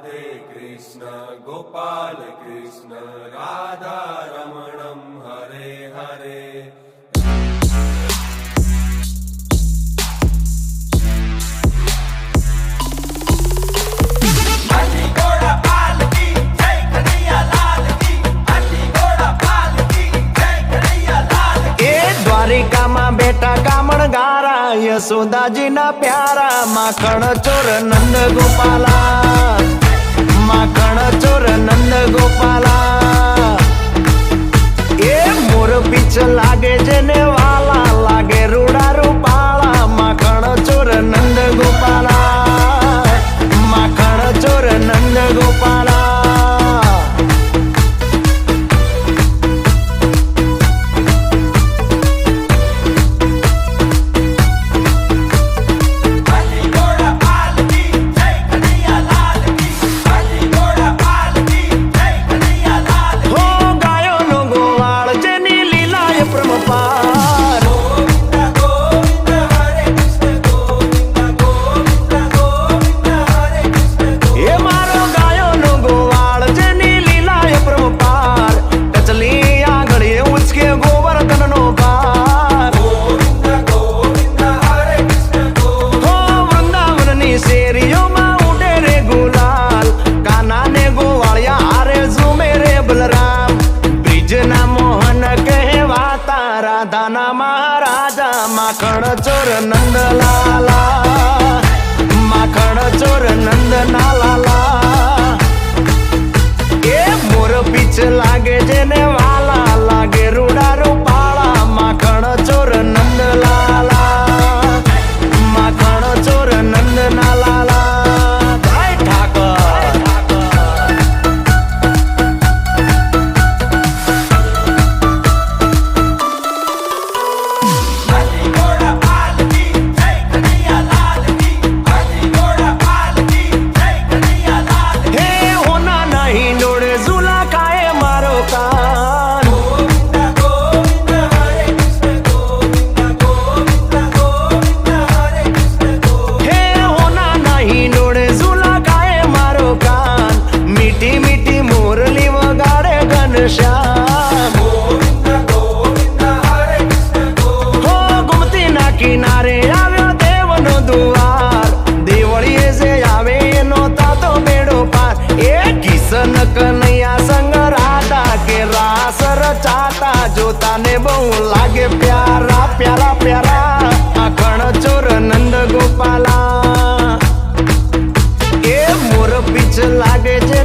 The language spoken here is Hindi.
कृष्ण गोपाल कृष्ण राधा रमणं हरे हरे। द्वारिका में बेटा कामण गारा यशोदाजी ना प्यारा माखण चोर नंद गोपाला, माखण चोर नंद गोपाला। ए मोर पीछ लागे जेने वाला लागे रूड़ा रूपाला माखण चोर नंद गोपाला, माखण चोर नंद गोपाला। राधा महाराजा माखण चोर नंद लाला, माखण चोर नंद नाला। ए मोर पीछ लागे जेने वाला लागे रूड़ा रूपाला माखण चोर नंद लाला, माखण चोर नंद नाला। कन्हैया संग राधा के रास रचाता जोता ने बहु लागे प्यारा प्यारा प्यारा माखण चोर नंद गोपाला। ए मोर पीछ लागे जे